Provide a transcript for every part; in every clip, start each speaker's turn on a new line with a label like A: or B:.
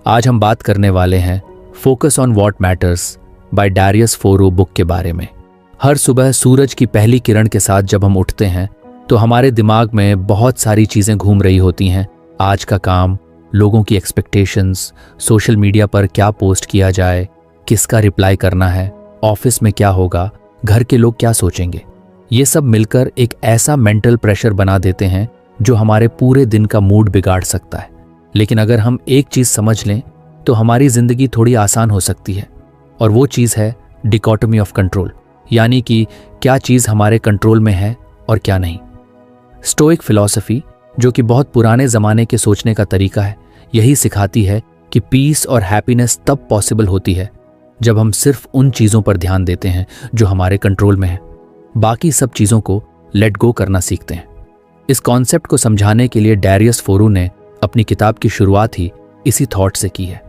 A: आज हम बात करने वाले हैं focus on what matters by Darius Foroux book के बारे में। हर सुबह सूरज की पहली किरण के साथ जब हम उठते हैं तो हमारे दिमाग में बहुत सारी चीज़ें घूम रही होती हैं। आज का काम, लोगों की एक्सपेक्टेशंस, सोशल मीडिया पर क्या पोस्ट किया जाए, किसका रिप्लाई करना है, ऑफिस में क्या होगा, घर के लोग क्या सोचेंगे। ये सब मिलकर एक ऐसा मेंटल प्रेशर बना देते हैं जो हमारे पूरे दिन का मूड बिगाड़ सकता है। लेकिन अगर हम एक चीज़ समझ लें तो हमारी ज़िंदगी थोड़ी आसान हो सकती है, और वो चीज़ है डिकोटमी ऑफ कंट्रोल, यानी कि क्या चीज़ हमारे कंट्रोल में है और क्या नहीं। स्टोइक फिलॉसफी, जो कि बहुत पुराने ज़माने के सोचने का तरीका है, यही सिखाती है कि पीस और हैप्पीनेस तब पॉसिबल होती है जब हम सिर्फ उन चीज़ों पर ध्यान देते हैं जो हमारे कंट्रोल में है, बाकी सब चीज़ों को लेट गो करना सीखते हैं। इस कॉन्सेप्ट को समझाने के लिए डैरियस फोरो ने अपनी किताब की शुरुआत ही इसी थॉट से की है।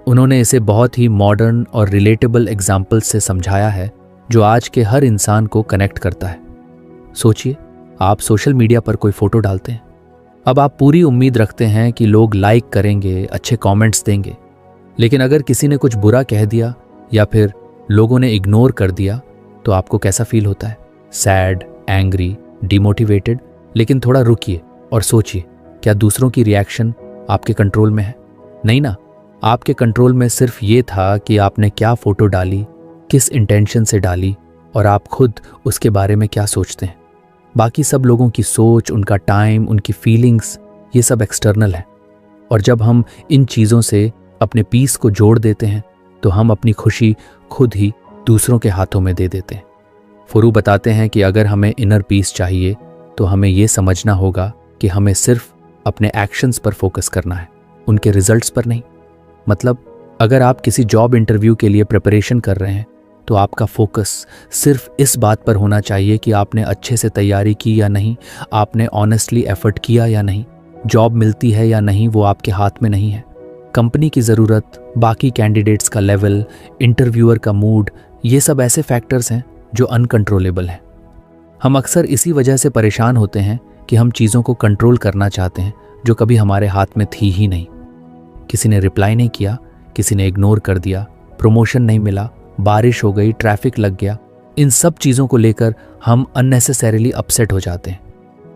A: उन्होंने इसे बहुत ही मॉडर्न और रिलेटेबल एग्जाम्पल से समझाया है जो आज के हर इंसान को कनेक्ट करता है। सोचिए, आप सोशल मीडिया पर कोई फोटो डालते हैं। अब आप पूरी उम्मीद रखते हैं कि लोग लाइक करेंगे, अच्छे कमेंट्स देंगे। लेकिन अगर किसी ने कुछ बुरा कह दिया या फिर लोगों ने इग्नोर कर दिया तो आपको कैसा फील होता है? Sad, angry, demotivated. लेकिन थोड़ा रुकिए और सोचिए, क्या दूसरों की रिएक्शन आपके कंट्रोल में है? नहीं ना। आपके कंट्रोल में सिर्फ ये था कि आपने क्या फोटो डाली, किस इंटेंशन से डाली, और आप खुद उसके बारे में क्या सोचते हैं। बाकी सब लोगों की सोच, उनका टाइम, उनकी फीलिंग्स, ये सब एक्सटर्नल है। और जब हम इन चीज़ों से अपने पीस को जोड़ देते हैं तो हम अपनी खुशी खुद ही दूसरों के हाथों में दे देते हैं। फोरो बताते हैं कि अगर हमें इनर पीस चाहिए तो हमें ये समझना होगा कि हमें सिर्फ अपने एक्शंस पर फोकस करना है, उनके रिजल्ट्स पर नहीं। मतलब अगर आप किसी जॉब इंटरव्यू के लिए प्रिपरेशन कर रहे हैं तो आपका फोकस सिर्फ इस बात पर होना चाहिए कि आपने अच्छे से तैयारी की या नहीं, आपने ऑनेस्टली एफर्ट किया या नहीं, जॉब मिलती है या नहीं वो आपके हाथ में नहीं है। कंपनी की ज़रूरत, बाकी कैंडिडेट्स का लेवल, इंटरव्यूअर का मूड, ये सब ऐसे फैक्टर्स हैं जो अनकंट्रोलेबल हैं। हम अक्सर इसी वजह से परेशान होते हैं कि हम चीज़ों को कंट्रोल करना चाहते हैं जो कभी हमारे हाथ में थी ही नहीं। किसी ने रिप्लाई नहीं किया, किसी ने इग्नोर कर दिया, प्रमोशन नहीं मिला, बारिश हो गई, ट्रैफिक लग गया, इन सब चीज़ों को लेकर हम अननेसेसरीली अपसेट हो जाते हैं।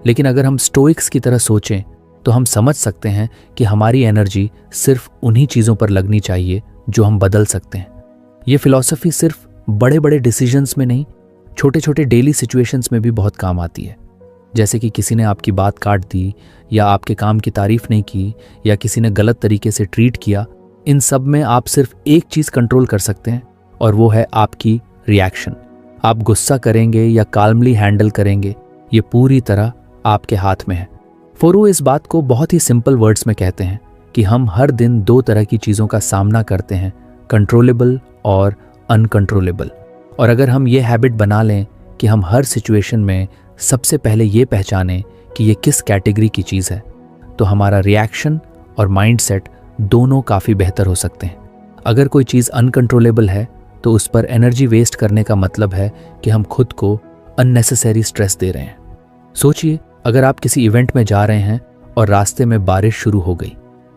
A: लेकिन अगर हम स्टोइक्स की तरह सोचें तो हम समझ सकते हैं कि हमारी एनर्जी सिर्फ उन्हीं चीज़ों पर लगनी चाहिए जो हम बदल सकते हैं। ये फिलॉसफी सिर्फ बड़े बड़े डिसीजंस में नहीं, छोटे छोटे डेली सिचुएशंस में भी बहुत काम आती है। जैसे कि किसी ने आपकी बात काट दी, या आपके काम की तारीफ नहीं की, या किसी ने गलत तरीके से ट्रीट किया। इन सब में आप सिर्फ एक चीज़ कंट्रोल कर सकते हैं, और वो है आपकी रिएक्शन। आप गुस्सा करेंगे या काल्मली हैंडल करेंगे, ये पूरी तरह आपके हाथ में है। फोरो इस बात को बहुत ही सिंपल वर्ड्स में कहते हैं कि हम हर दिन दो तरह की चीज़ों का सामना करते हैं, कंट्रोलेबल और अनकंट्रोलेबल। और अगर हम ये हैबिट बना लें कि हम हर सिचुएशन में सबसे पहले ये पहचानें कि ये किस कैटेगरी की चीज़ है, तो हमारा रिएक्शन और माइंडसेट दोनों काफ़ी बेहतर हो सकते हैं। अगर कोई चीज़ अनकंट्रोलेबल है तो उस पर एनर्जी वेस्ट करने का मतलब है कि हम खुद को अननेसेसरी स्ट्रेस दे रहे हैं। सोचिए, अगर आप किसी इवेंट में जा रहे हैं और रास्ते में बारिश शुरू हो गई।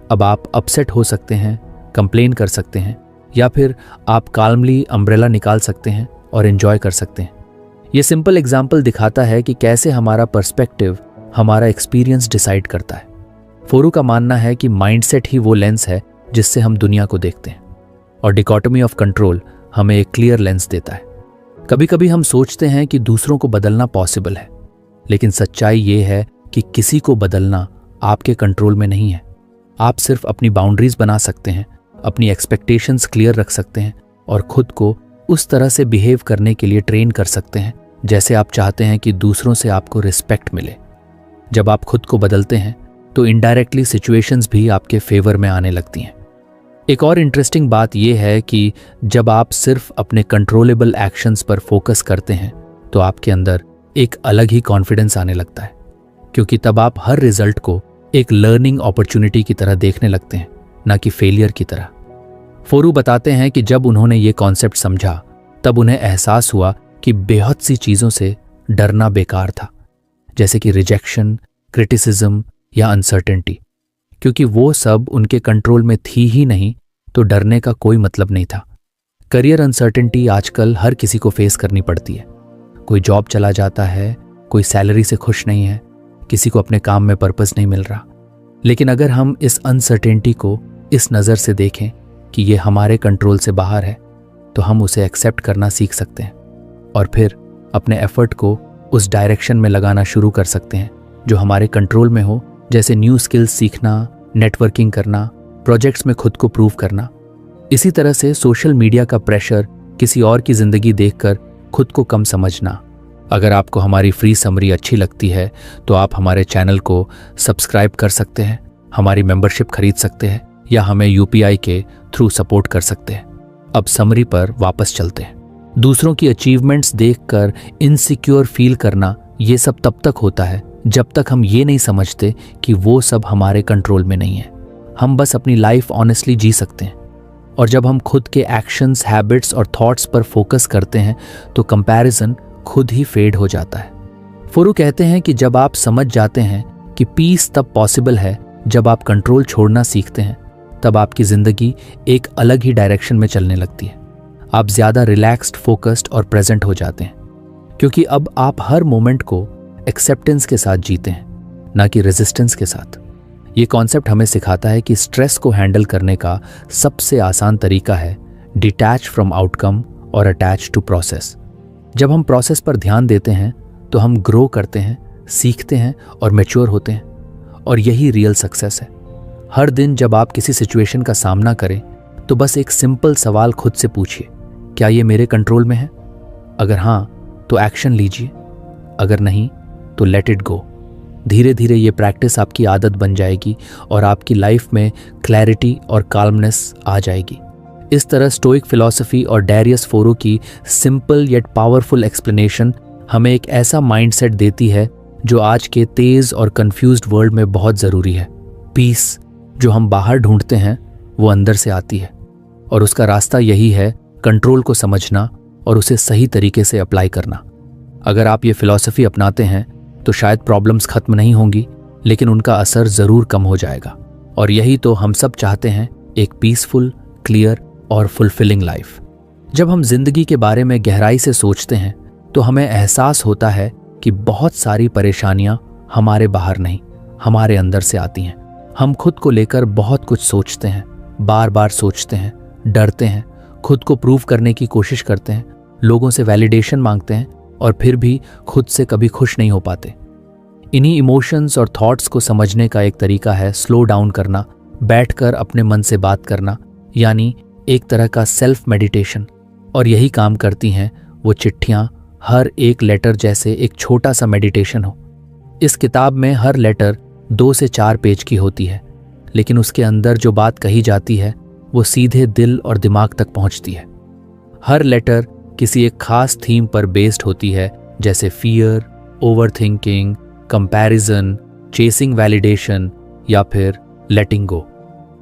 A: अब आप अपसेट हो सकते हैं, कंप्लेन कर सकते हैं, या फिर आप काल्मली अम्ब्रेला निकाल सकते हैं और एंजॉय कर सकते हैं। ये सिंपल एग्जाम्पल दिखाता है कि कैसे हमारा पर्सपेक्टिव हमारा एक्सपीरियंस डिसाइड करता है। फोरो का मानना है कि माइंडसेट ही वो लेंस है जिससे हम दुनिया को देखते हैं, और डिकोटमी ऑफ कंट्रोल हमें एक क्लियर लेंस देता है। कभी कभी हम सोचते हैं कि दूसरों को बदलना पॉसिबल है, लेकिन सच्चाई ये है कि किसी को बदलना आपके कंट्रोल में नहीं है। आप सिर्फ अपनी बाउंड्रीज बना सकते हैं, अपनी एक्सपेक्टेशंस क्लियर रख सकते हैं, और खुद को उस तरह से बिहेव करने के लिए ट्रेन कर सकते हैं जैसे आप चाहते हैं कि दूसरों से आपको रिस्पेक्ट मिले। जब आप खुद को बदलते हैं तो इनडायरेक्टली सिचुएशंस भी आपके फेवर में आने लगती हैं। एक और इंटरेस्टिंग बात यह है कि जब आप सिर्फ अपने कंट्रोलेबल एक्शंस पर फोकस करते हैं तो आपके अंदर एक अलग ही कॉन्फिडेंस आने लगता है, क्योंकि तब आप हर रिजल्ट को एक लर्निंग अपॉर्चुनिटी की तरह देखने लगते हैं, ना कि फेलियर की तरह। फोरो बताते हैं कि जब उन्होंने ये कॉन्सेप्ट समझा तब उन्हें एहसास हुआ कि बेहद सी चीज़ों से डरना बेकार था, जैसे कि रिजेक्शन, क्रिटिसिज्म या अनसर्टेनिटी, क्योंकि वो सब उनके कंट्रोल में थी ही नहीं, तो डरने का कोई मतलब नहीं था। करियर अनसर्टेनिटी आजकल हर किसी को फेस करनी पड़ती है। कोई जॉब चला जाता है, कोई सैलरी से खुश नहीं है, किसी को अपने काम में पर्पस नहीं मिल रहा। लेकिन अगर हम इस अनसर्टेनिटी को इस नज़र से देखें कि ये हमारे कंट्रोल से बाहर है, तो हम उसे एक्सेप्ट करना सीख सकते हैं और फिर अपने एफर्ट को उस डायरेक्शन में लगाना शुरू कर सकते हैं जो हमारे कंट्रोल में हो, जैसे न्यू स्किल्स सीखना, नेटवर्किंग करना, प्रोजेक्ट्स में खुद को प्रूव करना। इसी तरह से सोशल मीडिया का प्रेशर, किसी और की जिंदगी देखकर खुद को कम समझना। अगर आपको हमारी फ्री समरी अच्छी लगती है तो आप हमारे चैनल को सब्सक्राइब कर सकते हैं, हमारी मेंबरशिप खरीद सकते हैं या हमें यूपीआई के थ्रू सपोर्ट कर सकते हैं। अब समरी पर वापस चलते हैं। दूसरों की अचीवमेंट्स देखकर इनसिक्योर फील करना, ये सब तब तक होता है जब तक हम ये नहीं समझते कि वो सब हमारे कंट्रोल में नहीं है। हम बस अपनी लाइफ ऑनेस्टली जी सकते हैं। और जब हम खुद के एक्शंस, हैबिट्स और थॉट्स पर फोकस करते हैं तो कंपैरिजन खुद ही फेड हो जाता है। फोरू कहते हैं कि जब आप समझ जाते हैं कि पीस तब पॉसिबल है जब आप कंट्रोल छोड़ना सीखते हैं, तब आपकी जिंदगी एक अलग ही डायरेक्शन में चलने लगती है। आप ज्यादा रिलैक्स्ड, फोकस्ड और प्रेजेंट हो जाते हैं, क्योंकि अब आप हर मोमेंट को एक्सेप्टेंस के साथ जीते हैं, ना कि रेजिस्टेंस के साथ। ये कॉन्सेप्ट हमें सिखाता है कि स्ट्रेस को हैंडल करने का सबसे आसान तरीका है डिटैच फ्रॉम आउटकम और अटैच टू प्रोसेस। जब हम प्रोसेस पर ध्यान देते हैं तो हम ग्रो करते हैं, सीखते हैं और मैच्योर होते हैं, और यही रियल सक्सेस है। हर दिन जब आप किसी सिचुएशन का सामना करें तो बस एक सिंपल सवाल खुद से पूछिए, क्या ये मेरे कंट्रोल में है? अगर हाँ तो एक्शन लीजिए, अगर नहीं तो लेट इट गो। धीरे धीरे ये प्रैक्टिस आपकी आदत बन जाएगी और आपकी लाइफ में क्लैरिटी और काल्मनेस आ जाएगी। इस तरह स्टोइक फिलॉसफी और डैरियस फोरो की सिंपल येट पावरफुल एक्सप्लेनेशन हमें एक ऐसा माइंडसेट देती है जो आज के तेज और कंफ्यूज्ड वर्ल्ड में बहुत ज़रूरी है। पीस जो हम बाहर ढूंढते हैं वो अंदर से आती है, और उसका रास्ता यही है कंट्रोल को समझना और उसे सही तरीके से अप्लाई करना। अगर आप ये फिलॉसफी अपनाते हैं तो शायद प्रॉब्लम्स खत्म नहीं होंगी, लेकिन उनका असर ज़रूर कम हो जाएगा। और यही तो हम सब चाहते हैं, एक पीसफुल, क्लियर और फुलफिलिंग लाइफ। जब हम जिंदगी के बारे में गहराई से सोचते हैं तो हमें एहसास होता है कि बहुत सारी परेशानियां हमारे बाहर नहीं, हमारे अंदर से आती हैं। हम खुद को लेकर बहुत कुछ सोचते हैं, बार बार सोचते हैं, डरते हैं, खुद को प्रूव करने की कोशिश करते हैं, लोगों से वैलिडेशन मांगते हैं और फिर भी खुद से कभी खुश नहीं हो पाते। इन्हीं इमोशंस और थॉट्स को समझने का एक तरीका है स्लो डाउन करना, बैठकर अपने मन से बात करना, यानी एक तरह का सेल्फ मेडिटेशन। और यही काम करती हैं वो चिट्ठियाँ, हर एक लेटर जैसे एक छोटा सा मेडिटेशन हो। इस किताब में हर लेटर 2 से 4 पेज की होती है, लेकिन उसके अंदर जो बात कही जाती है वो सीधे दिल और दिमाग तक पहुंचती है। हर लेटर किसी एक खास थीम पर बेस्ड होती है, जैसे fear, overthinking, comparison, chasing validation या फिर लेटिंग गो।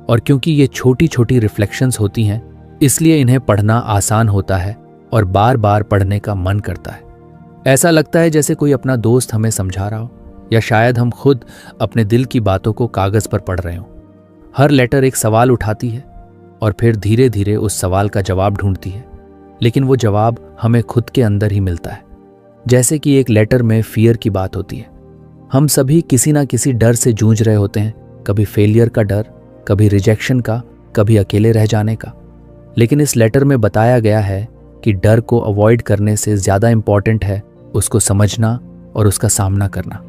A: और क्योंकि ये छोटी छोटी रिफ्लेक्शंस होती हैं, इसलिए इन्हें पढ़ना आसान होता है और बार बार पढ़ने का मन करता है। ऐसा लगता है जैसे कोई अपना दोस्त हमें समझा रहा हो, या शायद हम खुद अपने दिल की बातों को कागज पर पढ़ रहे हों। हर लेटर एक सवाल उठाती है और फिर धीरे धीरे उस सवाल का जवाब ढूंढती है, लेकिन वो जवाब हमें खुद के अंदर ही मिलता है। जैसे कि एक लेटर में फियर की बात होती है। हम सभी किसी ना किसी डर से जूझ रहे होते हैं, कभी फेलियर का डर, कभी रिजेक्शन का, कभी अकेले रह जाने का। लेकिन इस लेटर में बताया गया है कि डर को अवॉइड करने से ज़्यादा इम्पॉर्टेंट है उसको समझना और उसका सामना करना।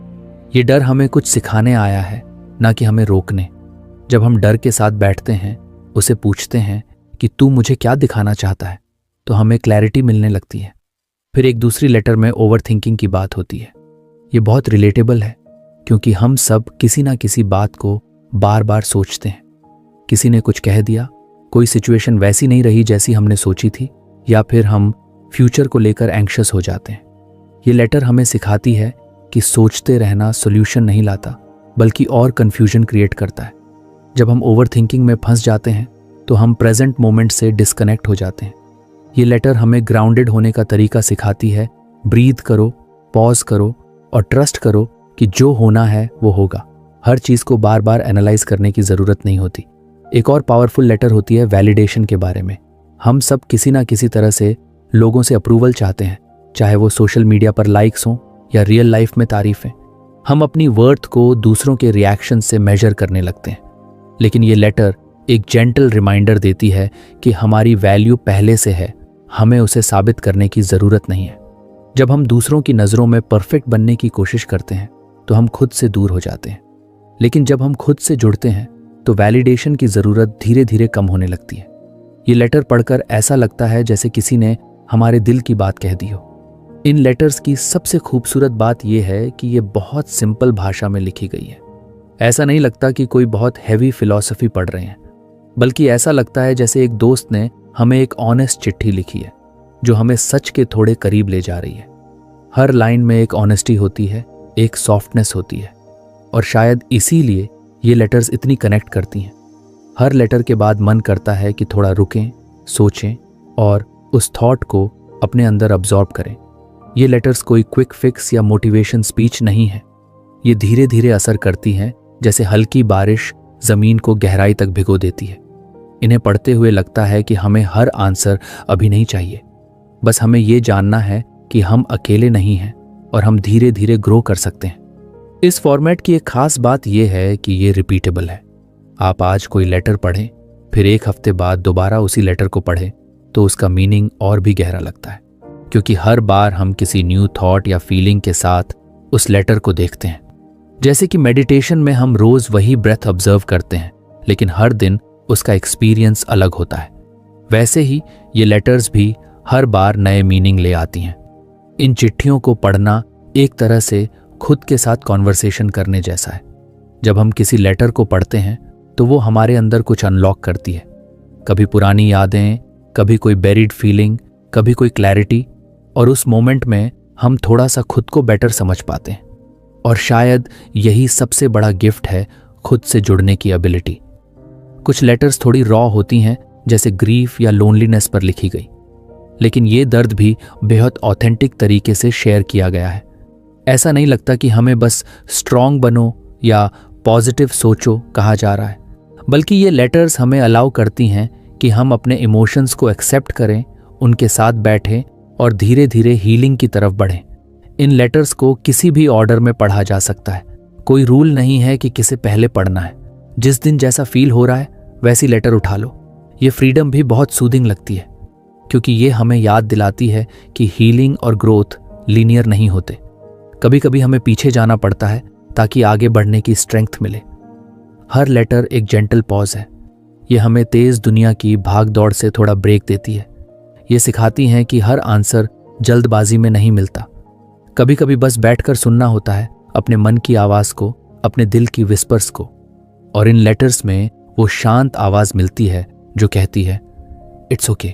A: ये डर हमें कुछ सिखाने आया है, ना कि हमें रोकने। जब हम डर के साथ बैठते हैं, उसे पूछते हैं कि तू मुझे क्या दिखाना चाहता है, तो हमें क्लैरिटी मिलने लगती है। फिर एक दूसरी लेटर में ओवर थिंकिंग की बात होती है। ये बहुत रिलेटेबल है, क्योंकि हम सब किसी ना किसी बात को बार बार सोचते हैं। किसी ने कुछ कह दिया, कोई सिचुएशन वैसी नहीं रही जैसी हमने सोची थी, या फिर हम फ्यूचर को लेकर एंग्शियस हो जाते हैं। ये लेटर हमें सिखाती है कि सोचते रहना सॉल्यूशन नहीं लाता, बल्कि और कन्फ्यूजन क्रिएट करता है। जब हम ओवर थिंकिंग में फंस जाते हैं तो हम प्रेजेंट मोमेंट से डिस्कनेक्ट हो जाते हैं। ये लेटर हमें ग्राउंडेड होने का तरीका सिखाती है। ब्रीथ करो, पॉज करो और ट्रस्ट करो कि जो होना है वो होगा। हर चीज़ को बार बार एनालाइज करने की ज़रूरत नहीं होती। एक और पावरफुल लेटर होती है वैलिडेशन के बारे में। हम सब किसी ना किसी तरह से लोगों से अप्रूवल चाहते हैं, चाहे वो सोशल मीडिया पर लाइक्स हों या रियल लाइफ में तारीफें। हम अपनी वर्थ को दूसरों के रिएक्शन से मेजर करने लगते हैं। लेकिन ये लेटर एक जेंटल रिमाइंडर देती है कि हमारी वैल्यू पहले से है, हमें उसे साबित करने की ज़रूरत नहीं है। जब हम दूसरों की नज़रों में परफेक्ट बनने की कोशिश करते हैं तो हम खुद से दूर हो जाते हैं। लेकिन जब हम खुद से जुड़ते हैं तो वैलिडेशन की ज़रूरत धीरे धीरे कम होने लगती है। ये लेटर पढ़कर ऐसा लगता है जैसे किसी ने हमारे दिल की बात कह दी हो। इन लेटर्स की सबसे खूबसूरत बात यह है कि ये बहुत सिंपल भाषा में लिखी गई है। ऐसा नहीं लगता कि कोई बहुत हैवी फिलॉसफी पढ़ रहे हैं, बल्कि ऐसा लगता है जैसे एक दोस्त ने हमें एक ऑनेस्ट चिट्ठी लिखी है जो हमें सच के थोड़े करीब ले जा रही है। हर लाइन में एक ऑनेस्टी होती है, एक सॉफ्टनेस होती है, और शायद इसीलिए ये लेटर्स इतनी कनेक्ट करती हैं। हर लेटर के बाद मन करता है कि थोड़ा रुकें, सोचें और उस थॉट को अपने अंदर अब्जॉर्ब करें। ये लेटर्स कोई क्विक फिक्स या मोटिवेशन स्पीच नहीं है। ये धीरे धीरे असर करती हैं, जैसे हल्की बारिश ज़मीन को गहराई तक भिगो देती है। इन्हें पढ़ते हुए लगता है कि हमें हर आंसर अभी नहीं चाहिए, बस हमें ये जानना है कि हम अकेले नहीं हैं और हम धीरे धीरे ग्रो कर सकते हैं। इस फॉर्मेट की एक खास बात यह है कि ये रिपीटेबल है। आप आज कोई लेटर पढ़ें, फिर एक हफ्ते बाद दोबारा उसी लेटर को पढ़ें तो उसका मीनिंग और भी गहरा लगता है, क्योंकि हर बार हम किसी न्यू थॉट या फीलिंग के साथ उस लेटर को देखते हैं। जैसे कि मेडिटेशन में हम रोज वही ब्रेथ ऑब्जर्व करते हैं, लेकिन हर दिन उसका एक्सपीरियंस अलग होता है, वैसे ही ये लेटर्स भी हर बार नए मीनिंग ले आती हैं। इन चिट्ठियों को पढ़ना एक तरह से खुद के साथ कॉन्वर्सेशन करने जैसा है। जब हम किसी लेटर को पढ़ते हैं तो वो हमारे अंदर कुछ अनलॉक करती है, कभी पुरानी यादें, कभी कोई बेरिड फीलिंग, कभी कोई क्लैरिटी, और उस मोमेंट में हम थोड़ा सा खुद को बेटर समझ पाते हैं। और शायद यही सबसे बड़ा गिफ्ट है खुद से जुड़ने की एबिलिटी। कुछ लेटर्स थोड़ी रॉ होती हैं, जैसे ग्रीफ या लोनलीनेस पर लिखी गई, लेकिन ये दर्द भी बेहद ऑथेंटिक तरीके से शेयर किया गया है। ऐसा नहीं लगता कि हमें बस स्ट्रांग बनो या पॉजिटिव सोचो कहा जा रहा है, बल्कि ये लेटर्स हमें अलाउ करती हैं कि हम अपने इमोशंस को एक्सेप्ट करें, उनके साथ बैठें और धीरे धीरे हीलिंग की तरफ बढ़ें। इन लेटर्स को किसी भी ऑर्डर में पढ़ा जा सकता है। कोई रूल नहीं है कि किसे पहले पढ़ना है। जिस दिन जैसा फील हो रहा है वैसी लेटर उठा लो। ये फ्रीडम भी बहुत सूदिंग लगती है, क्योंकि ये हमें याद दिलाती है कि हीलिंग और ग्रोथ लीनियर नहीं होते। कभी कभी हमें पीछे जाना पड़ता है ताकि आगे बढ़ने की स्ट्रेंथ मिले। हर लेटर एक जेंटल पॉज है। ये हमें तेज दुनिया की भाग दौड़ से थोड़ा ब्रेक देती है। ये सिखाती हैं कि हर आंसर जल्दबाजी में नहीं मिलता। कभी कभी बस बैठकर सुनना होता है अपने मन की आवाज़ को, अपने दिल की विस्पर्स को। और इन लेटर्स में वो शांत आवाज़ मिलती है जो कहती है, it's okay,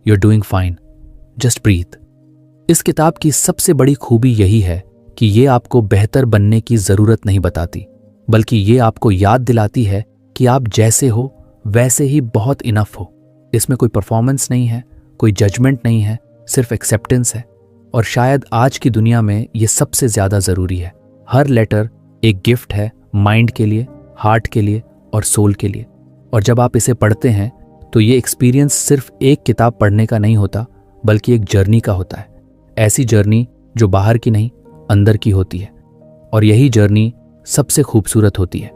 A: you are doing fine, just breathe. इस किताब की सबसे बड़ी खूबी यही है कि ये आपको बेहतर बनने की ज़रूरत नहीं बताती, बल्कि ये आपको याद दिलाती है कि आप जैसे हो वैसे ही बहुत इनफ हो। इसमें कोई परफॉर्मेंस नहीं है, कोई जजमेंट नहीं है, सिर्फ एक्सेप्टेंस है। और शायद आज की दुनिया में ये सबसे ज़्यादा ज़रूरी है। हर लेटर एक गिफ्ट है, माइंड के लिए, हार्ट के लिए और सोल के लिए। और जब आप इसे पढ़ते हैं तो ये एक्सपीरियंस सिर्फ एक किताब पढ़ने का नहीं होता, बल्कि एक जर्नी का होता है। ऐसी जर्नी जो बाहर की नहीं, अंदर की होती है। और यही जर्नी सबसे खूबसूरत होती है।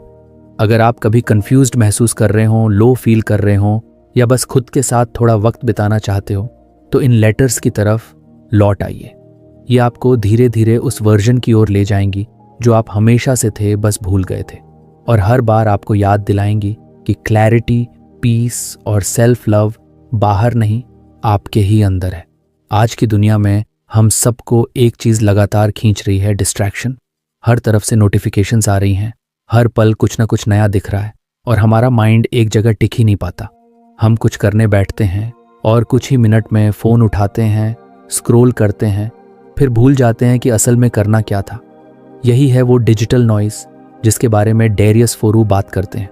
A: अगर आप कभी कंफ्यूज्ड महसूस कर रहे हों, लो फील कर रहे हों, या बस खुद के साथ थोड़ा वक्त बिताना चाहते हो, तो इन लेटर्स की तरफ लौट आइए। ये आपको धीरे धीरे उस वर्जन की ओर ले जाएंगी जो आप हमेशा से थे, बस भूल गए थे। और हर बार आपको याद दिलाएंगी कि क्लैरिटी, पीस और सेल्फ लव बाहर नहीं, आपके ही अंदर है। आज की दुनिया में हम सबको एक चीज़ लगातार खींच रही है, डिस्ट्रैक्शन। हर तरफ से नोटिफिकेशंस आ रही हैं, हर पल कुछ ना कुछ नया दिख रहा है, और हमारा माइंड एक जगह टिक ही नहीं पाता। हम कुछ करने बैठते हैं और कुछ ही मिनट में फ़ोन उठाते हैं, स्क्रॉल करते हैं, फिर भूल जाते हैं कि असल में करना क्या था। यही है वो डिजिटल नॉइज़ जिसके बारे में डेरियस फोरू बात करते हैं।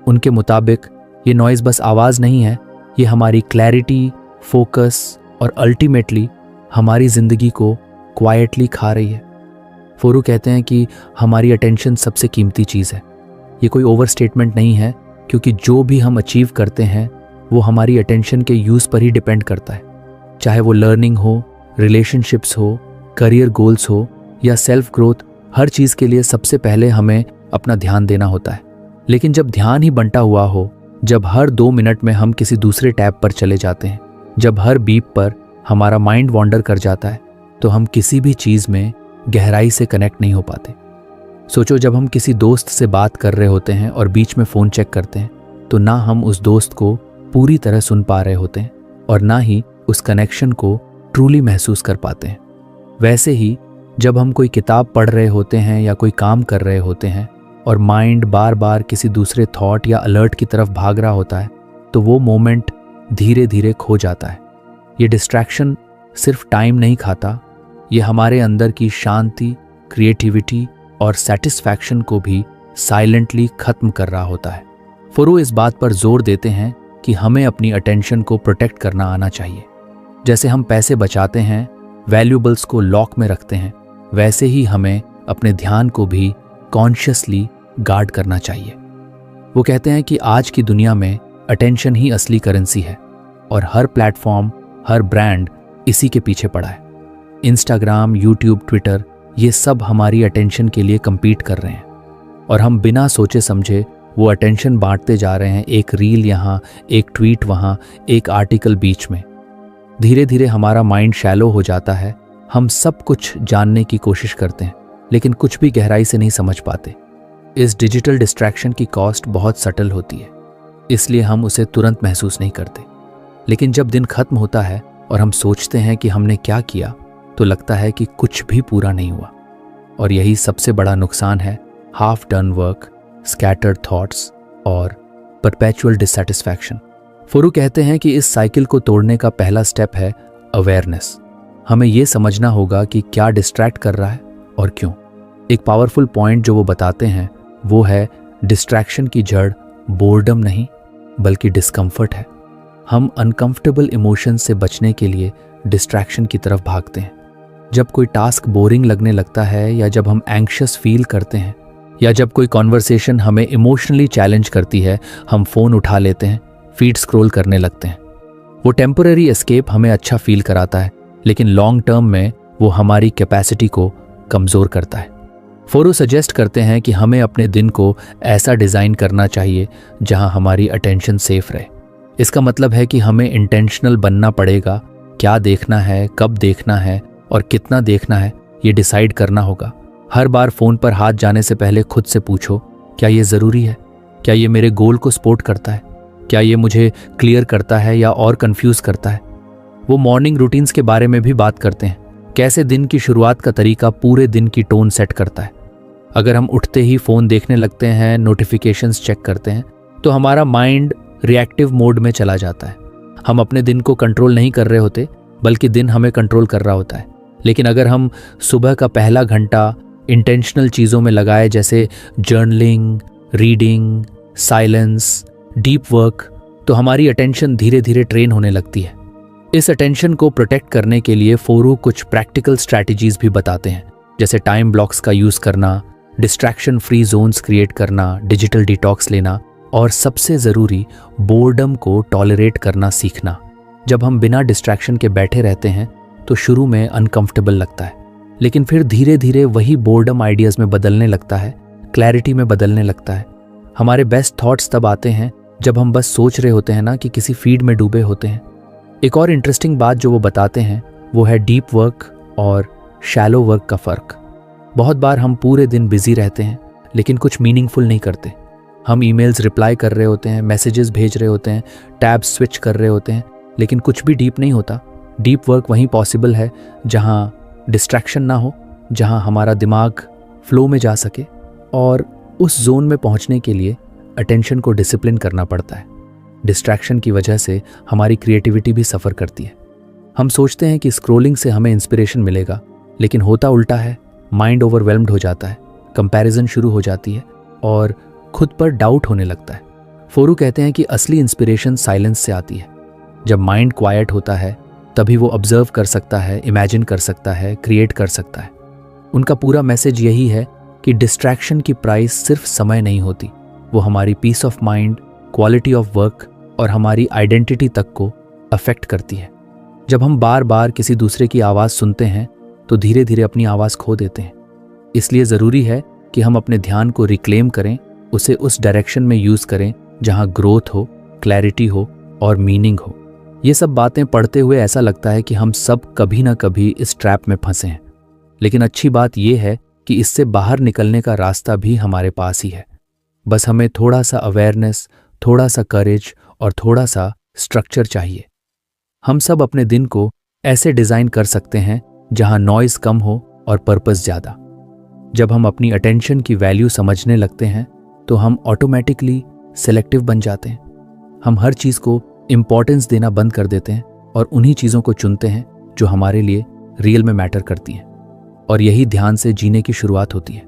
A: उनके मुताबिक ये नॉइज़ बस आवाज़ नहीं है, ये हमारी क्लैरिटी, फोकस और अल्टीमेटली हमारी ज़िंदगी को क्वाइटली खा रही है। फोरू कहते हैं कि हमारी अटेंशन सबसे कीमती चीज़ है। ये कोई ओवर स्टेटमेंट नहीं है, क्योंकि जो भी हम अचीव करते हैं वो हमारी अटेंशन के यूज़ पर ही डिपेंड करता है। चाहे वो लर्निंग हो, रिलेशनशिप्स हो, करियर गोल्स हो या सेल्फ ग्रोथ, हर चीज़ के लिए सबसे पहले हमें अपना ध्यान देना होता है। लेकिन जब ध्यान ही बंटा हुआ हो, जब हर 2 मिनट में हम किसी दूसरे टैब पर चले जाते हैं, जब हर बीप पर हमारा माइंड वॉन्डर कर जाता है, तो हम किसी भी चीज़ में गहराई से कनेक्ट नहीं हो पाते। सोचो, जब हम किसी दोस्त से बात कर रहे होते हैं और बीच में फ़ोन चेक करते हैं, तो ना हम उस दोस्त को पूरी तरह सुन पा रहे होते हैं और ना ही उस कनेक्शन को ट्रूली महसूस कर पाते हैं। वैसे ही जब हम कोई किताब पढ़ रहे होते हैं या कोई काम कर रहे होते हैं और माइंड बार बार किसी दूसरे थॉट या अलर्ट की तरफ भाग रहा होता है, तो वो मोमेंट धीरे धीरे खो जाता है। ये डिस्ट्रैक्शन सिर्फ टाइम नहीं खाता, ये हमारे अंदर की शांति, क्रिएटिविटी और सेटिस्फैक्शन को भी साइलेंटली खत्म कर रहा होता है। फोरू इस बात पर जोर देते हैं कि हमें अपनी अटेंशन को प्रोटेक्ट करना आना चाहिए। जैसे हम पैसे बचाते हैं, वैल्यूएबल्स को लॉक में रखते हैं, वैसे ही हमें अपने ध्यान को भी कॉन्शियसली गार्ड करना चाहिए। वो कहते हैं कि आज की दुनिया में अटेंशन ही असली करेंसी है और हर प्लेटफॉर्म, हर ब्रांड इसी के पीछे पड़ा है। इंस्टाग्राम, यूट्यूब, ट्विटर, ये सब हमारी अटेंशन के लिए compete कर रहे हैं और हम बिना सोचे समझे वो अटेंशन बांटते जा रहे हैं। एक रील यहाँ, एक ट्वीट वहाँ, एक आर्टिकल बीच में। धीरे धीरे हमारा माइंड शैलो हो जाता है। हम सब कुछ जानने की कोशिश करते हैं, लेकिन कुछ भी गहराई से नहीं समझ पाते। इस डिजिटल डिस्ट्रैक्शन की कॉस्ट बहुत सटल होती है, इसलिए हम उसे तुरंत महसूस नहीं करते। लेकिन जब दिन खत्म होता है और हम सोचते हैं कि हमने क्या किया, तो लगता है कि कुछ भी पूरा नहीं हुआ। और यही सबसे बड़ा नुकसान है, half done work, scattered thoughts और परपेचुअल डिससैटिस्फैक्शन। फोरू कहते हैं कि इस साइकिल को तोड़ने का पहला स्टेप है अवेयरनेस। हमें ये समझना होगा कि क्या डिस्ट्रैक्ट कर रहा है और क्यों। एक पावरफुल पॉइंट जो वो बताते हैं वो है, डिस्ट्रैक्शन की जड़ बोर्डम नहीं बल्कि डिस्कम्फर्ट है। हम अनकंफर्टेबल इमोशन से बचने के लिए डिस्ट्रैक्शन की तरफ भागते हैं। जब कोई टास्क बोरिंग लगने लगता है, या जब हम एंग्शियस फील करते हैं, या जब कोई कॉन्वर्सेशन हमें इमोशनली चैलेंज करती है, हम फ़ोन उठा लेते हैं, फीड स्क्रॉल करने लगते हैं। वो टेम्पररी एस्केप हमें अच्छा फील कराता है, लेकिन लॉन्ग टर्म में वो हमारी कैपेसिटी को कमज़ोर करता है। फोरू सजेस्ट करते हैं कि हमें अपने दिन को ऐसा डिज़ाइन करना चाहिए जहां हमारी अटेंशन सेफ रहे। इसका मतलब है कि हमें इंटेंशनल बनना पड़ेगा। क्या देखना है, कब देखना है और कितना देखना है, ये डिसाइड करना होगा। हर बार फ़ोन पर हाथ जाने से पहले खुद से पूछो, क्या ये ज़रूरी है? क्या ये मेरे गोल को सपोर्ट करता है? क्या ये मुझे क्लियर करता है या और कंफ्यूज करता है? वो मॉर्निंग रूटीन्स के बारे में भी बात करते हैं, कैसे दिन की शुरुआत का तरीका पूरे दिन की टोन सेट करता है। अगर हम उठते ही फ़ोन देखने लगते हैं, नोटिफिकेशंस चेक करते हैं, तो हमारा माइंड रिएक्टिव मोड में चला जाता है। हम अपने दिन को कंट्रोल नहीं कर रहे होते, बल्कि दिन हमें कंट्रोल कर रहा होता है। लेकिन अगर हम सुबह का पहला घंटा इंटेंशनल चीज़ों में लगाए, जैसे journaling, reading, silence, deep work, तो हमारी अटेंशन धीरे धीरे ट्रेन होने लगती है। इस अटेंशन को प्रोटेक्ट करने के लिए फोरू कुछ प्रैक्टिकल स्ट्रैटेजीज भी बताते हैं, जैसे टाइम ब्लॉक्स का यूज़ करना, डिस्ट्रैक्शन फ्री जोन्स क्रिएट करना, डिजिटल डिटॉक्स लेना और सबसे ज़रूरी, बोर्डम को टॉलरेट करना सीखना। जब हम बिना डिस्ट्रैक्शन के बैठे रहते हैं तो शुरू में अनकंफर्टेबल लगता है, लेकिन फिर धीरे धीरे वही बोर्डम आइडियाज़ में बदलने लगता है, क्लैरिटी में बदलने लगता है। हमारे बेस्ट थॉट्स तब आते हैं जब हम बस सोच रहे होते हैं ना कि किसी फीड में डूबे होते हैं। एक और इंटरेस्टिंग बात जो वो बताते हैं वो है डीप वर्क और शैलो वर्क का फ़र्क। बहुत बार हम पूरे दिन बिजी रहते हैं लेकिन कुछ मीनिंगफुल नहीं करते। हम ईमेल्स रिप्लाई कर रहे होते हैं, मैसेजेस भेज रहे होते हैं, टैब्स स्विच कर रहे होते हैं, लेकिन कुछ भी डीप नहीं होता। डीप वर्क वहीं पॉसिबल है जहां डिस्ट्रैक्शन ना हो, जहां हमारा दिमाग फ्लो में जा सके, और उस जोन में पहुंचने के लिए अटेंशन को डिसिप्लिन करना पड़ता है। डिस्ट्रैक्शन की वजह से हमारी क्रिएटिविटी भी सफ़र करती है। हम सोचते हैं कि स्क्रॉलिंग से हमें इंस्पिरेशन मिलेगा, लेकिन होता उल्टा है। माइंड ओवरवेल्म्ड हो जाता है, कंपैरिजन शुरू हो जाती है और खुद पर डाउट होने लगता है। फोरू कहते हैं कि असली इंस्पिरेशन साइलेंस से आती है। जब माइंड क्वाइट होता है तभी वो ऑब्जर्व कर सकता है, इमेजिन कर सकता है, क्रिएट कर सकता है। उनका पूरा मैसेज यही है कि डिस्ट्रैक्शन की प्राइस सिर्फ समय नहीं होती, वो हमारी peace of mind, quality of work और हमारी आइडेंटिटी तक को अफेक्ट करती है। जब हम बार बार किसी दूसरे की आवाज़ सुनते हैं तो धीरे धीरे अपनी आवाज़ खो देते हैं। इसलिए ज़रूरी है कि हम अपने ध्यान को रिक्लेम करें, उसे उस डायरेक्शन में यूज़ करें जहाँ ग्रोथ हो, क्लैरिटी हो और मीनिंग हो। ये सब बातें पढ़ते हुए ऐसा लगता है कि हम सब कभी ना कभी इस ट्रैप में फंसे हैं, लेकिन अच्छी बात यह है कि इससे बाहर निकलने का रास्ता भी हमारे पास ही है। बस हमें थोड़ा सा अवेयरनेस, थोड़ा सा करेज और थोड़ा सा स्ट्रक्चर चाहिए। हम सब अपने दिन को ऐसे डिज़ाइन कर सकते हैं जहां नॉइज़ कम हो और पर्पस ज़्यादा। जब हम अपनी अटेंशन की वैल्यू समझने लगते हैं तो हम ऑटोमेटिकली सेलेक्टिव बन जाते हैं। हम हर चीज़ को इम्पोर्टेंस देना बंद कर देते हैं और उन्हीं चीज़ों को चुनते हैं जो हमारे लिए रियल में मैटर करती हैं। और यही ध्यान से जीने की शुरुआत होती है।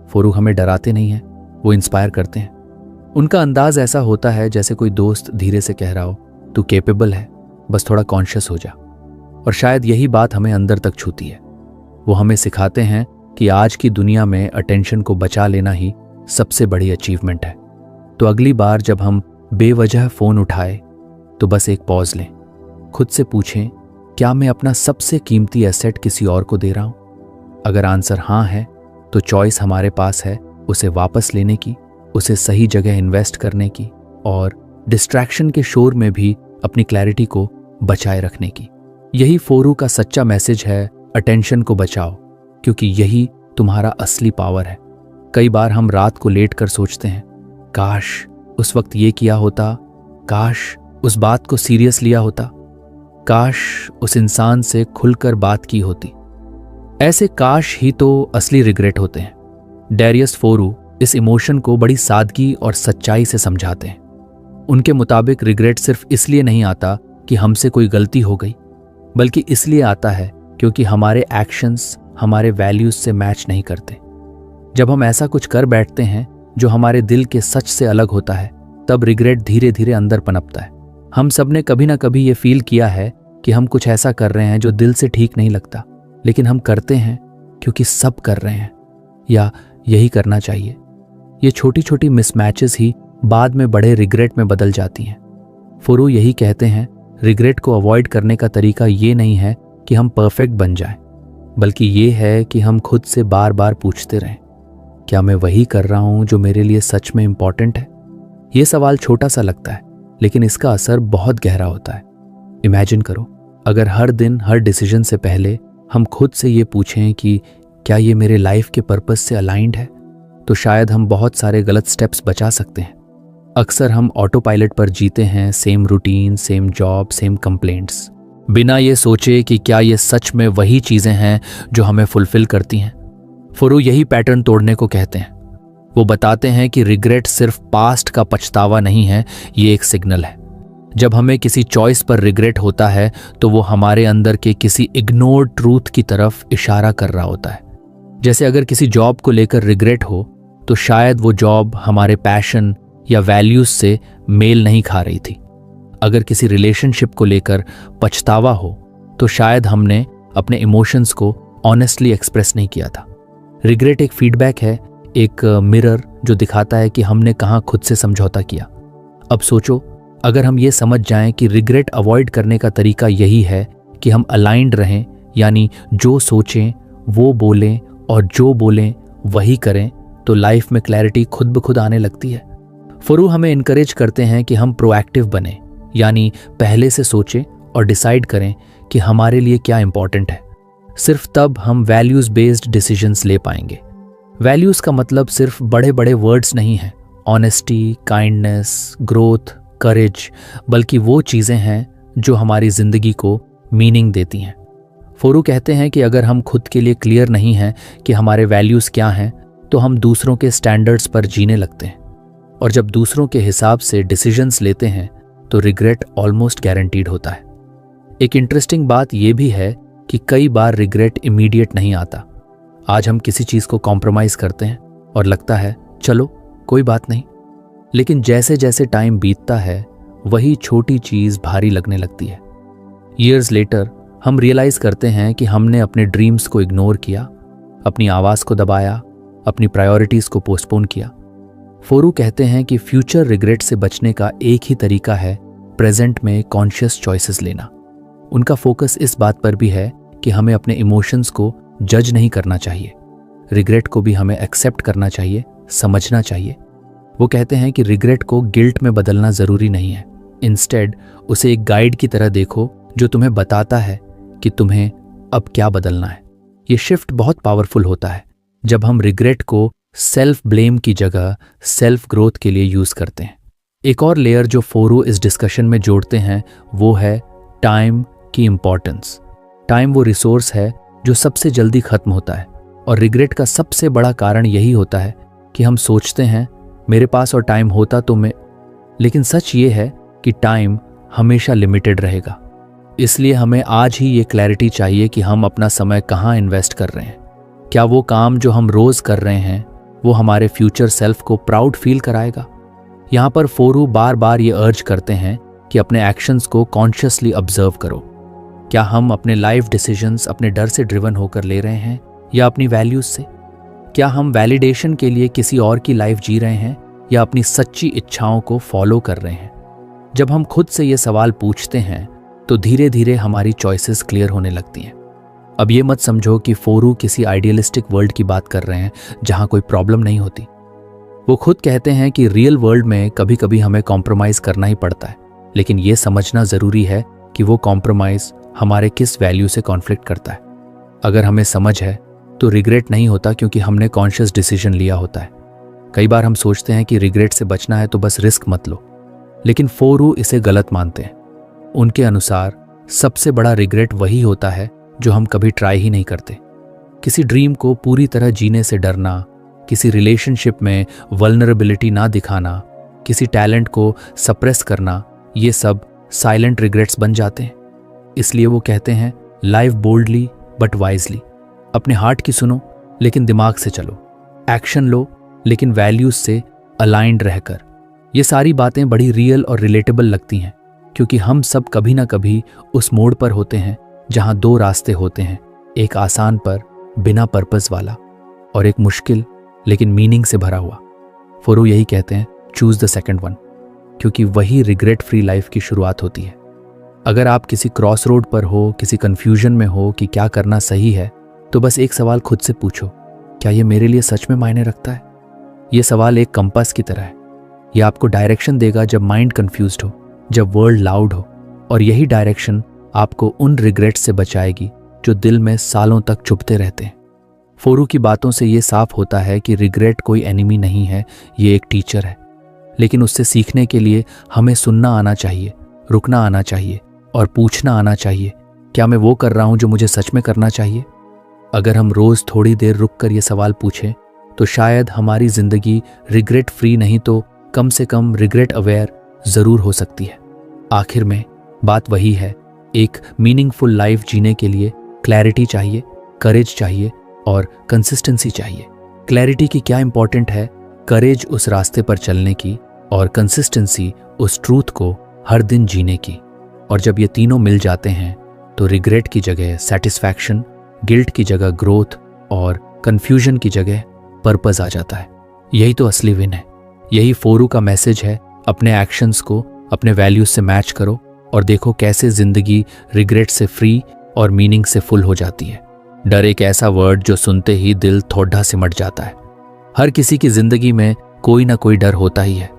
A: फरूक हमें डराते नहीं हैं, वो इंस्पायर करते हैं। उनका अंदाज ऐसा होता है जैसे कोई दोस्त धीरे से कह रहा हो, तू कैपेबल है, बस थोड़ा कॉन्शियस हो जा। और शायद यही बात हमें अंदर तक छूती है। वो हमें सिखाते हैं कि आज की दुनिया में अटेंशन को बचा लेना ही सबसे बड़ी अचीवमेंट है। तो अगली बार जब हम बेवजह फ़ोन उठाए तो बस एक पॉज लें, खुद से पूछें, क्या मैं अपना सबसे कीमती एसेट किसी और को दे रहा हूँ? अगर आंसर हाँ है तो चॉइस हमारे पास है उसे वापस लेने की, उसे सही जगह इन्वेस्ट करने की और डिस्ट्रैक्शन के शोर में भी अपनी क्लैरिटी को बचाए रखने की। यही फोरू का सच्चा मैसेज है, अटेंशन को बचाओ, क्योंकि यही तुम्हारा असली पावर है। कई बार हम रात को लेट कर सोचते हैं, काश उस वक्त ये किया होता, काश उस बात को सीरियस लिया होता, काश उस इंसान से खुलकर बात की होती। ऐसे काश ही तो असली रिग्रेट होते हैं। डैरियस फोरू इस इमोशन को बड़ी सादगी और सच्चाई से समझाते हैं। उनके मुताबिक रिग्रेट सिर्फ इसलिए नहीं आता कि हमसे कोई गलती हो गई, बल्कि इसलिए आता है क्योंकि हमारे एक्शंस हमारे वैल्यूज से मैच नहीं करते। जब हम ऐसा कुछ कर बैठते हैं जो हमारे दिल के सच से अलग होता है, तब रिग्रेट धीरे धीरे अंदर पनपता है। हम सब ने कभी ना कभी ये फील किया है कि हम कुछ ऐसा कर रहे हैं जो दिल से ठीक नहीं लगता, लेकिन हम करते हैं क्योंकि सब कर रहे हैं या यही करना चाहिए। ये छोटी छोटी मिसमैचेस ही बाद में बड़े रिग्रेट में बदल जाती हैं। फोरू यही कहते हैं, रिग्रेट को अवॉइड करने का तरीका ये नहीं है कि हम परफेक्ट बन जाएं, बल्कि ये है कि हम खुद से बार बार पूछते रहें, क्या मैं वही कर रहा हूं जो मेरे लिए सच में इंपॉर्टेंट है? ये सवाल छोटा सा लगता है, लेकिन इसका असर बहुत गहरा होता है। इमेजिन करो, अगर हर दिन हर डिसीजन से पहले हम खुद से ये पूछें कि क्या ये मेरे लाइफ के पर्पस से अलाइंड है, तो शायद हम बहुत सारे गलत स्टेप्स बचा सकते हैं। अक्सर हम ऑटो पायलट पर जीते हैं, same routine, same job, same complaints, बिना ये सोचे कि क्या ये सच में वही चीज़ें हैं जो हमें फुलफिल करती हैं। फुरू यही पैटर्न तोड़ने को कहते हैं। वो बताते हैं कि रिग्रेट सिर्फ पास्ट का पछतावा नहीं है, ये एक सिग्नल है। जब हमें किसी चॉइस पर रिग्रेट होता है तो वो हमारे अंदर के किसी इग्नोर्ड ट्रूथ की तरफ इशारा कर रहा होता है। जैसे अगर किसी जॉब को लेकर रिग्रेट हो तो शायद वो जॉब हमारे पैशन या वैल्यूज से मेल नहीं खा रही थी। अगर किसी रिलेशनशिप को लेकर पछतावा हो तो शायद हमने अपने इमोशंस को ऑनेस्टली एक्सप्रेस नहीं किया था। रिग्रेट एक फीडबैक है, एक मिरर जो दिखाता है कि हमने कहाँ खुद से समझौता किया। अब सोचो, अगर हम ये समझ जाएं कि रिग्रेट अवॉइड करने का तरीका यही है कि हम अलाइंड रहें, यानी जो सोचें वो बोलें और जो बोलें वही करें, तो लाइफ में क्लैरिटी खुद ब खुद आने लगती है। फरू हमें इनकरेज करते हैं कि हम प्रोएक्टिव बने, यानी पहले से सोचें और डिसाइड करें कि हमारे लिए क्या इंपॉर्टेंट है। सिर्फ तब हम वैल्यूज बेस्ड डिसीजंस ले पाएंगे। वैल्यूज का मतलब सिर्फ बड़े बड़े वर्ड्स नहीं है, ऑनेस्टी, काइंडनेस, ग्रोथ, करेज, बल्कि वो चीज़ें हैं जो हमारी जिंदगी को मीनिंग देती हैं। फोरू कहते हैं कि अगर हम खुद के लिए क्लियर नहीं हैं कि हमारे वैल्यूज़ क्या हैं, तो हम दूसरों के स्टैंडर्ड्स पर जीने लगते हैं, और जब दूसरों के हिसाब से डिसीजंस लेते हैं तो रिग्रेट ऑलमोस्ट गारंटीड होता है। एक इंटरेस्टिंग बात यह भी है कि कई बार रिग्रेट इमीडिएट नहीं आता। आज हम किसी चीज़ को कॉम्प्रोमाइज करते हैं और लगता है चलो कोई बात नहीं, लेकिन जैसे जैसे टाइम बीतता है वही छोटी चीज़ भारी लगने लगती है। ईयर्स लेटर हम रियलाइज करते हैं कि हमने अपने ड्रीम्स को इग्नोर किया, अपनी आवाज़ को दबाया, अपनी प्रायोरिटीज़ को पोस्टपोन किया। फोरू कहते हैं कि फ्यूचर रिग्रेट से बचने का एक ही तरीका है प्रेजेंट में कॉन्शियस चॉइसेस लेना। उनका फोकस इस बात पर भी है कि हमें अपने इमोशंस को जज नहीं करना चाहिए, रिग्रेट को भी हमें एक्सेप्ट करना चाहिए, समझना चाहिए। वो कहते हैं कि रिग्रेट को गिल्ट में बदलना ज़रूरी नहीं है, इंस्टेड उसे एक गाइड की तरह देखो जो तुम्हें बताता है कि तुम्हें अब क्या बदलना है। ये शिफ्ट बहुत पावरफुल होता है जब हम रिग्रेट को सेल्फ ब्लेम की जगह सेल्फ ग्रोथ के लिए यूज़ करते हैं। एक और लेयर जो फोरू इस डिस्कशन में जोड़ते हैं वो है टाइम की इम्पॉर्टेंस। टाइम वो रिसोर्स है जो सबसे जल्दी खत्म होता है, और रिग्रेट का सबसे बड़ा कारण यही होता है कि हम सोचते हैं मेरे पास और टाइम होता तो मैं, लेकिन सच ये है कि टाइम हमेशा लिमिटेड रहेगा। इसलिए हमें आज ही ये क्लैरिटी चाहिए कि हम अपना समय कहाँ इन्वेस्ट कर रहे हैं। क्या वो काम जो हम रोज़ कर रहे हैं वो हमारे फ्यूचर सेल्फ को प्राउड फील कराएगा? यहाँ पर फोरू बार बार ये अर्ज करते हैं कि अपने एक्शंस को कॉन्शियसली ऑब्जर्व करो। क्या हम अपने लाइफ डिसीजंस अपने डर से ड्रिवन होकर ले रहे हैं या अपनी वैल्यूज से? क्या हम वैलिडेशन के लिए किसी और की लाइफ जी रहे हैं या अपनी सच्ची इच्छाओं को फॉलो कर रहे हैं? जब हम खुद से ये सवाल पूछते हैं तो धीरे धीरे हमारी चॉइसेस क्लियर होने लगती हैं। अब ये मत समझो कि फोरू किसी आइडियलिस्टिक वर्ल्ड की बात कर रहे हैं जहां कोई प्रॉब्लम नहीं होती। वो खुद कहते हैं कि रियल वर्ल्ड में कभी कभी हमें कॉम्प्रोमाइज़ करना ही पड़ता है, लेकिन ये समझना ज़रूरी है कि वो कॉम्प्रोमाइज़ हमारे किस वैल्यू से कॉन्फ्लिक्ट करता है। अगर हमें समझ है तो रिग्रेट नहीं होता क्योंकि हमने कॉन्शियस डिसीजन लिया होता है। कई बार हम सोचते हैं कि रिग्रेट से बचना है तो बस रिस्क मत लो, लेकिन फोरू इसे गलत मानते हैं। उनके अनुसार सबसे बड़ा रिग्रेट वही होता है जो हम कभी ट्राई ही नहीं करते। किसी ड्रीम को पूरी तरह जीने से डरना, किसी रिलेशनशिप में वल्नरेबिलिटी ना दिखाना, किसी टैलेंट को सप्रेस करना, ये सब साइलेंट रिग्रेट्स बन जाते हैं। इसलिए वो कहते हैं लाइव बोल्डली बट वाइजली। अपने हार्ट की सुनो लेकिन दिमाग से चलो, एक्शन लो लेकिन वैल्यूज से अलाइंड रहकर। ये सारी बातें बड़ी रियल और रिलेटेबल लगती हैं क्योंकि हम सब कभी ना कभी उस मोड़ पर होते हैं जहां दो रास्ते होते हैं, एक आसान पर बिना पर्पस वाला और एक मुश्किल लेकिन मीनिंग से भरा हुआ। फोरू यही कहते हैं चूज द सेकंड वन, क्योंकि वही रिग्रेट फ्री लाइफ की शुरुआत होती है। अगर आप किसी क्रॉस रोड पर हो, किसी कंफ्यूजन में हो कि क्या करना सही है, तो बस एक सवाल खुद से पूछो, क्या ये मेरे लिए सच में मायने रखता है? ये सवाल एक कंपास की तरह है। ये आपको डायरेक्शन देगा जब माइंड कंफ्यूज्ड हो, जब वर्ल्ड लाउड हो, और यही डायरेक्शन आपको उन रिग्रेट्स से बचाएगी जो दिल में सालों तक चुभते रहते हैं। फोरू की बातों से ये साफ होता है कि रिग्रेट कोई एनिमी नहीं है, ये एक टीचर है। लेकिन उससे सीखने के लिए हमें सुनना आना चाहिए, रुकना आना चाहिए और पूछना आना चाहिए, क्या मैं वो कर रहा हूं जो मुझे सच में करना चाहिए? अगर हम रोज थोड़ी देर रुककर ये सवाल पूछें तो शायद हमारी जिंदगी रिग्रेट फ्री नहीं तो कम से कम रिग्रेट अवेयर जरूर हो सकती है। आखिर में बात वही है, एक मीनिंगफुल लाइफ जीने के लिए क्लैरिटी चाहिए, करेज चाहिए और कंसिस्टेंसी चाहिए। क्लैरिटी की क्या इंपॉर्टेंट है, करेज उस रास्ते पर चलने की और कंसिस्टेंसी उस ट्रूथ को हर दिन जीने की। और जब ये तीनों मिल जाते हैं तो रिग्रेट की जगह सेटिस्फैक्शन, गिल्ट की जगह ग्रोथ और कंफ्यूजन की जगह पर्पस आ जाता है। यही तो असली विन है। यही फोरू का मैसेज है, अपने एक्शंस को अपने वैल्यूज से मैच करो और देखो कैसे जिंदगी रिग्रेट से फ्री और मीनिंग से फुल हो जाती है। डर एक ऐसा वर्ड जो सुनते ही दिल थोड़ा सिमट जाता है। हर किसी की जिंदगी में कोई ना कोई डर होता ही है।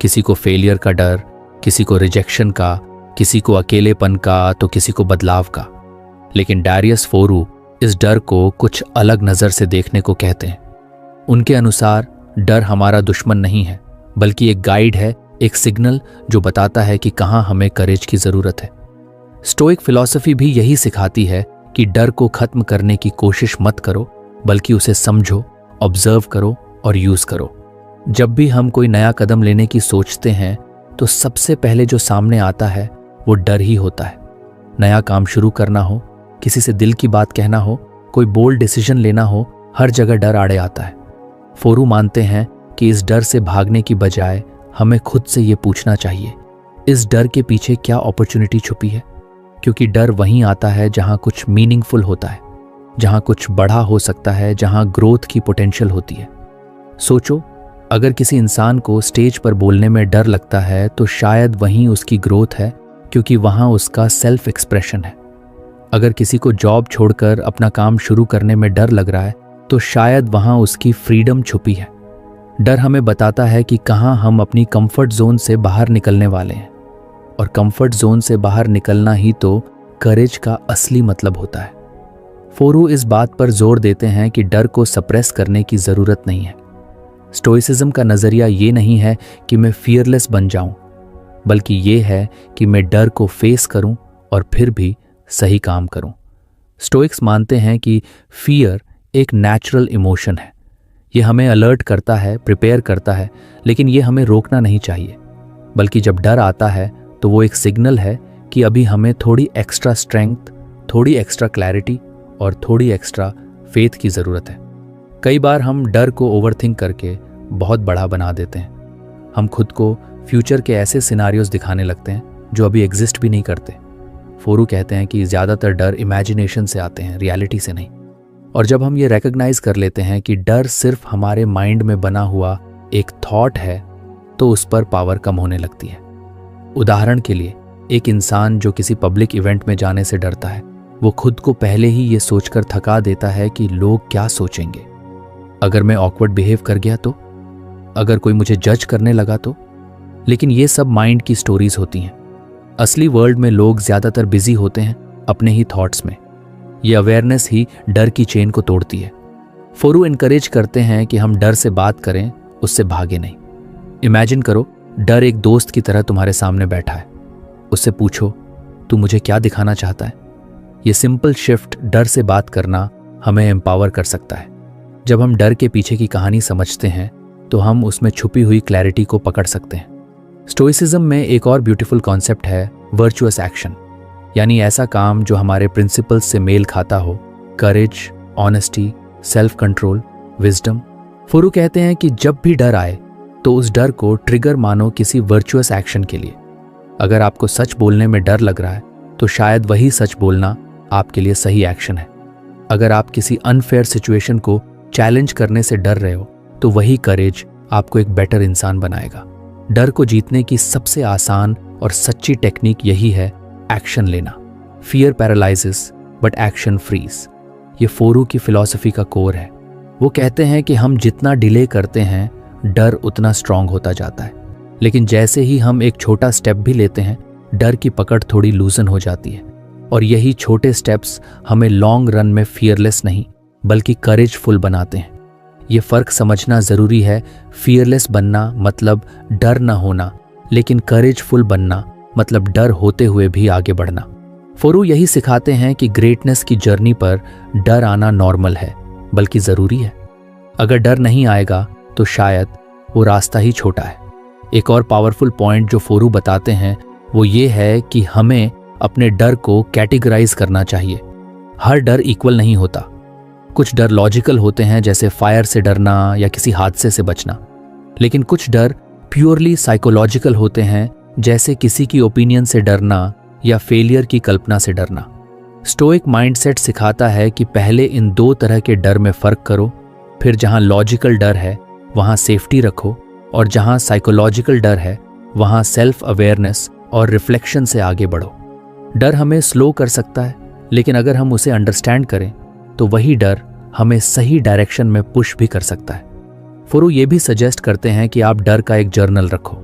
A: किसी को फेलियर का डर, किसी को रिजेक्शन का, किसी को अकेलेपन का, तो किसी को बदलाव का। लेकिन डारियस फोरू इस डर को कुछ अलग नजर से देखने को कहते हैं। उनके अनुसार डर हमारा दुश्मन नहीं है, बल्कि एक गाइड है, एक सिग्नल जो बताता है कि कहाँ हमें करेज की जरूरत है। स्टोइक फिलॉसफी भी यही सिखाती है कि डर को खत्म करने की कोशिश मत करो, बल्कि उसे समझो, ऑब्जर्व करो और यूज करो। जब भी हम कोई नया कदम लेने की सोचते हैं तो सबसे पहले जो सामने आता है वो डर ही होता है। नया काम शुरू करना हो, किसी से दिल की बात कहना हो, कोई बोल्ड डिसीजन लेना हो, हर जगह डर आड़े आता है। फोरू मानते हैं कि इस डर से भागने की बजाय हमें खुद से ये पूछना चाहिए, इस डर के पीछे क्या अपॉर्चुनिटी छुपी है? क्योंकि डर वहीं आता है जहां कुछ मीनिंगफुल होता है, जहां कुछ बड़ा हो सकता है, जहां ग्रोथ की पोटेंशियल होती है। सोचो, अगर किसी इंसान को स्टेज पर बोलने में डर लगता है तो शायद वहीं उसकी ग्रोथ है, क्योंकि वहां उसका सेल्फ एक्सप्रेशन है। अगर किसी को जॉब छोड़कर अपना काम शुरू करने में डर लग रहा है तो शायद वहां उसकी फ्रीडम छुपी है। डर हमें बताता है कि कहाँ हम अपनी कंफर्ट जोन से बाहर निकलने वाले हैं, और कंफर्ट जोन से बाहर निकलना ही तो करेज का असली मतलब होता है। फोरू इस बात पर जोर देते हैं कि डर को सप्रेस करने की ज़रूरत नहीं है। स्टोइसिज्म का नज़रिया ये नहीं है कि मैं फियरलेस बन जाऊं, बल्कि ये है कि मैं डर को फेस करूं और फिर भी सही काम करूं। स्टोइक्स मानते हैं कि फियर एक नेचुरल इमोशन है। ये हमें अलर्ट करता है, प्रिपेयर करता है, लेकिन ये हमें रोकना नहीं चाहिए। बल्कि जब डर आता है तो वो एक सिग्नल है कि अभी हमें थोड़ी एक्स्ट्रा स्ट्रेंथ, थोड़ी एक्स्ट्रा क्लैरिटी और थोड़ी एक्स्ट्रा फेथ की ज़रूरत है। कई बार हम डर को ओवरथिंक करके बहुत बड़ा बना देते हैं। हम खुद को फ्यूचर के ऐसे सिनारियोज दिखाने लगते हैं जो अभी एग्जिस्ट भी नहीं करते। फोरू कहते हैं कि ज़्यादातर डर इमेजिनेशन से आते हैं, रियलिटी से नहीं। और जब हम ये रिकग्नाइज कर लेते हैं कि डर सिर्फ हमारे माइंड में बना हुआ एक थॉट है, तो उस पर पावर कम होने लगती है। उदाहरण के लिए, एक इंसान जो किसी पब्लिक इवेंट में जाने से डरता है, वो खुद को पहले ही ये सोचकर थका देता है कि लोग क्या सोचेंगे। अगर मैं ऑकवर्ड बिहेव कर गया तो, अगर कोई मुझे जज करने लगा तो। लेकिन ये सब माइंड की स्टोरीज होती हैं। असली वर्ल्ड में लोग ज़्यादातर बिजी होते हैं अपने ही थॉट्स में। ये अवेयरनेस ही डर की चेन को तोड़ती है। फोरू इनकरेज करते हैं कि हम डर से बात करें, उससे भागे नहीं। इमेजिन करो, डर एक दोस्त की तरह तुम्हारे सामने बैठा है। उससे पूछो, तू मुझे क्या दिखाना चाहता है? ये सिंपल शिफ्ट डर से बात करना हमें एम्पावर कर सकता है। जब हम डर के पीछे की कहानी समझते हैं तो हम उसमें छुपी हुई क्लैरिटी को पकड़ सकते हैं। स्टोइसिज्म में एक और ब्यूटीफुल कॉन्सेप्ट है वर्चुअस एक्शन, यानी ऐसा काम जो हमारे प्रिंसिपल्स से मेल खाता हो। Courage, honesty, self control, wisdom. फोरू कहते हैं कि जब भी डर आए तो उस डर को ट्रिगर मानो किसी वर्चुअस एक्शन के लिए। अगर आपको सच बोलने में डर लग रहा है तो शायद वही सच बोलना आपके लिए सही एक्शन है। अगर आप किसी अनफेयर सिचुएशन को चैलेंज करने से डर रहे हो तो वही करेज आपको एक बेटर इंसान बनाएगा। डर को जीतने की सबसे आसान और सच्ची टेक्निक यही है, एक्शन लेना। Fear paralyses but action frees. ये फोरू की फिलॉसफी का कोर है। वो कहते हैं कि हम जितना डिले करते हैं, डर उतना स्ट्रांग होता जाता है। लेकिन जैसे ही हम एक छोटा स्टेप भी लेते हैं, डर की पकड़ थोड़ी लूजन हो जाती है। और यही छोटे स्टेप्स हमें लॉन्ग रन में फियरलेस नहीं बल्कि करेजफुल बनाते हैं। ये फ़र्क समझना ज़रूरी है। फियरलेस बनना मतलब डर न होना, लेकिन करेजफुल बनना मतलब डर होते हुए भी आगे बढ़ना। फोरू यही सिखाते हैं कि ग्रेटनेस की जर्नी पर डर आना नॉर्मल है, बल्कि ज़रूरी है। अगर डर नहीं आएगा तो शायद वो रास्ता ही छोटा है। एक और पावरफुल पॉइंट जो फोरू बताते हैं वो ये है कि हमें अपने डर को कैटेगराइज करना चाहिए। हर डर इक्वल नहीं होता। कुछ डर लॉजिकल होते हैं, जैसे फायर से डरना या किसी हादसे से बचना। लेकिन कुछ डर प्योरली साइकोलॉजिकल होते हैं, जैसे किसी की ओपिनियन से डरना या फेलियर की कल्पना से डरना। स्टोइक माइंडसेट सिखाता है कि पहले इन दो तरह के डर में फ़र्क करो, फिर जहां लॉजिकल डर है वहां सेफ्टी रखो, और जहां साइकोलॉजिकल डर है वहां सेल्फ अवेयरनेस और रिफ्लेक्शन से आगे बढ़ो। डर हमें स्लो कर सकता है, लेकिन अगर हम उसे अंडरस्टैंड करें तो वही डर हमें सही डायरेक्शन में पुश भी कर सकता है। फोरू ये भी सजेस्ट करते हैं कि आप डर का एक जर्नल रखो।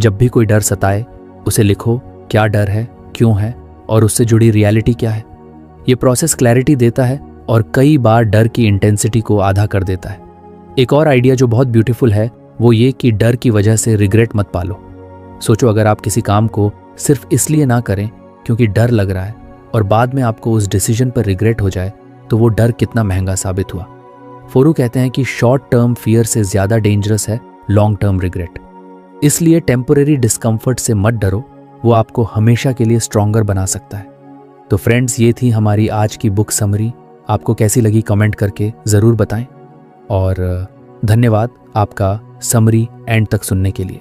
A: जब भी कोई डर सताए, उसे लिखो, क्या डर है, क्यों है, और उससे जुड़ी रियलिटी क्या है। ये प्रोसेस क्लैरिटी देता है और कई बार डर की इंटेंसिटी को आधा कर देता है। एक और आइडिया जो बहुत ब्यूटीफुल है वो ये कि डर की वजह से रिग्रेट मत पालो। सोचो, अगर आप किसी काम को सिर्फ इसलिए ना करें क्योंकि डर लग रहा है और बाद में आपको उस डिसीजन पर रिग्रेट हो जाए, तो वो डर कितना महंगा साबित हुआ। फोरू कहते हैं कि शॉर्ट टर्म फियर से ज़्यादा डेंजरस है लॉन्ग टर्म रिग्रेट। इसलिए टेम्परेरी डिस्कम्फर्ट से मत डरो, वो आपको हमेशा के लिए स्ट्रॉन्गर बना सकता है। तो फ्रेंड्स, ये थी हमारी आज की बुक समरी। आपको कैसी लगी कमेंट करके ज़रूर बताएं, और धन्यवाद आपका समरी एंड तक सुनने के लिए।